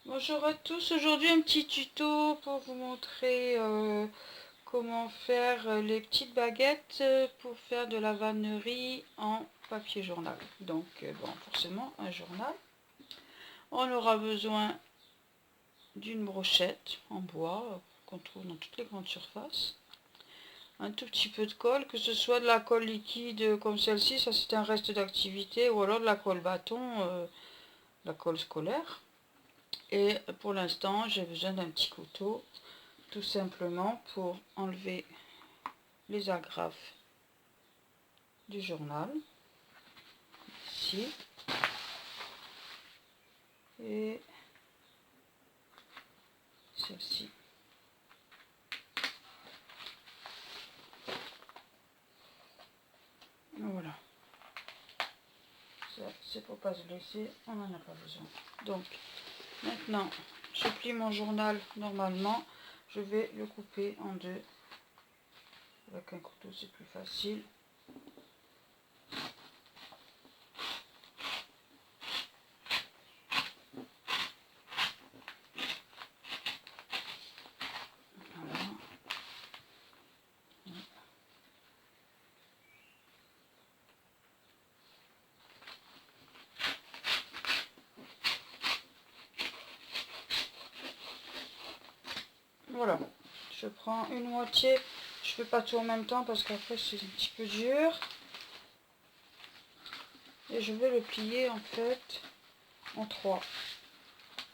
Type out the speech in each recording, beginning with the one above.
Bonjour à tous, aujourd'hui un petit tuto pour vous montrer comment faire les petites baguettes pour faire de la vannerie en papier journal. Donc bon, forcément un journal. On aura besoin d'une brochette en bois qu'on trouve dans toutes les grandes surfaces. Un tout petit peu de colle, que ce soit de la colle liquide comme celle-ci, ça c'est un reste d'activité, ou alors de la colle bâton, la colle scolaire. Et pour l'instant, j'ai besoin d'un petit couteau, tout simplement pour enlever les agrafes du journal, ici, et celle-ci. Voilà. Ça, c'est pour pas se blesser, on n'en a pas besoin. Donc, maintenant, je plie mon journal normalement. Je vais le couper en deux. Avec un couteau, c'est plus facile. Voilà. Voilà. Je prends une moitié. Je fais pas tout en même temps parce qu'après c'est un petit peu dur. Et je vais le plier en fait en trois.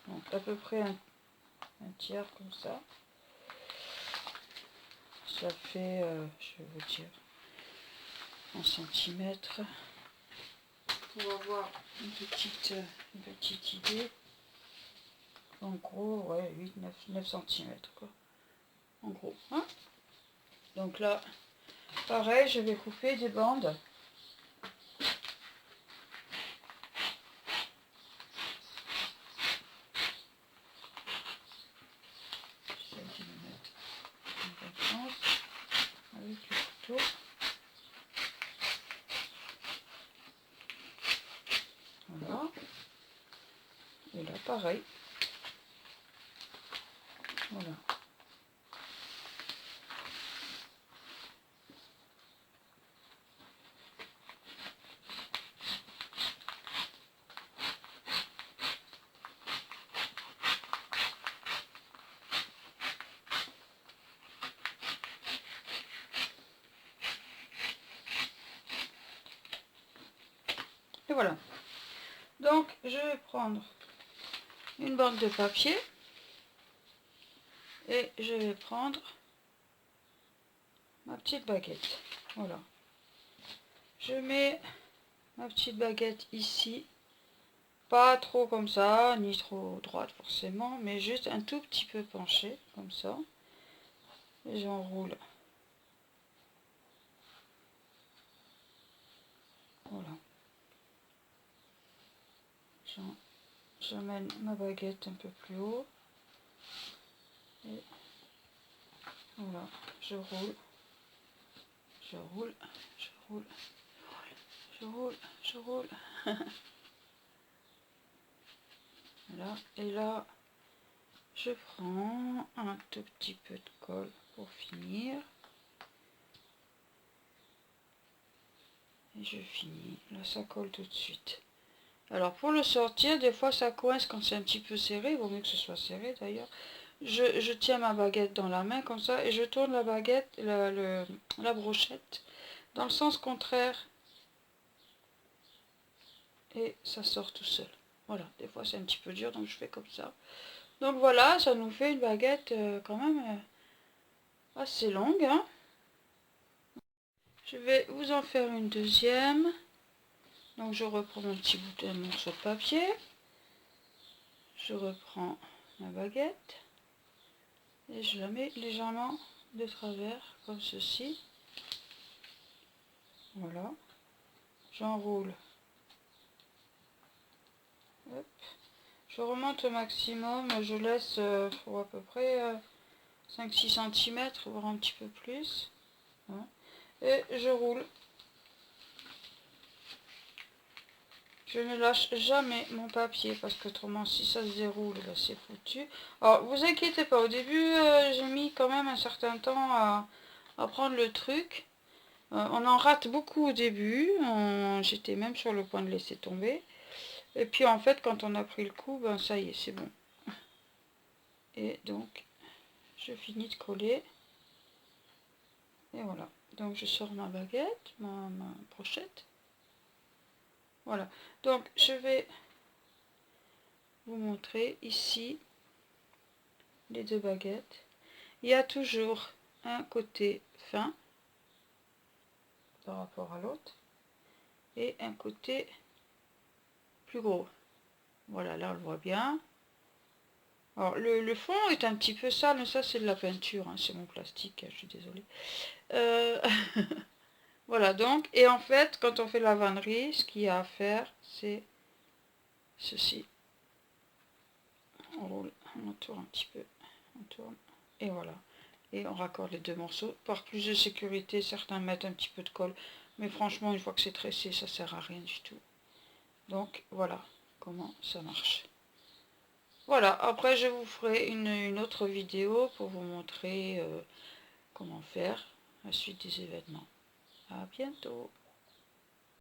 Donc à peu près un tiers comme ça. Ça fait, je vais vous dire, en centimètres. Pour avoir une petite idée. En gros, ouais, 8, 9 cm quoi. En gros. Hein, donc là, pareil, je vais couper des bandes. J'essaie de me mettre en confiance avec le couteau. Voilà. Et là, pareil. Voilà. Et voilà. Donc, je vais prendre une bande de papier et je vais prendre ma petite baguette. Voilà. Je mets ma petite baguette ici. Pas trop comme ça, ni trop droite forcément, mais juste un tout petit peu penché, comme ça. Et j'enroule. Voilà. J'amène ma baguette un peu plus haut. Et voilà, je roule. Je roule, je roule, je roule, je roule. Voilà, et là, je prends un tout petit peu de colle pour finir. Et je finis. Là, ça colle tout de suite. Alors, pour le sortir, des fois, ça coince quand c'est un petit peu serré. Il vaut mieux que ce soit serré, d'ailleurs. Je tiens ma baguette dans la main, comme ça, et je tourne la baguette, la brochette, dans le sens contraire. Et ça sort tout seul. Voilà, des fois, c'est un petit peu dur, donc je fais comme ça. Donc voilà, ça nous fait une baguette quand même assez longue, hein. Je vais vous en faire une deuxième. Donc je reprends mon petit bout de morceau de papier. Je reprends ma baguette. Et je la mets légèrement de travers, comme ceci. Voilà. J'enroule. Hop. Je remonte au maximum. Je laisse pour à peu près 5-6 cm, voire un petit peu plus. Voilà. Et je roule. Je ne lâche jamais mon papier parce que autrement si ça se déroule, ben, c'est foutu. Alors vous inquiétez pas, au début j'ai mis quand même un certain temps à prendre le truc. On en rate beaucoup au début, j'étais même sur le point de laisser tomber. Et puis en fait quand on a pris le coup, ben ça y est, c'est bon. Et donc je finis de coller. Et voilà. Donc je sors ma baguette, ma brochette. Voilà. Donc je vais vous montrer ici les deux baguettes. Il y a toujours un côté fin par rapport à l'autre et un côté plus gros. Voilà, là on le voit bien. Alors le fond est un petit peu sale, mais ça c'est de la peinture, hein, c'est mon plastique, je suis désolée. Voilà donc, et en fait quand on fait la vannerie, ce qu'il y a à faire c'est ceci. On roule, on entoure un petit peu, on tourne, et voilà. Et on raccorde les deux morceaux. Par plus de sécurité, certains mettent un petit peu de colle, mais franchement une fois que c'est tressé, ça sert à rien du tout. Donc voilà comment ça marche. Voilà, après je vous ferai une autre vidéo pour vous montrer comment faire la suite des événements. À bientôt.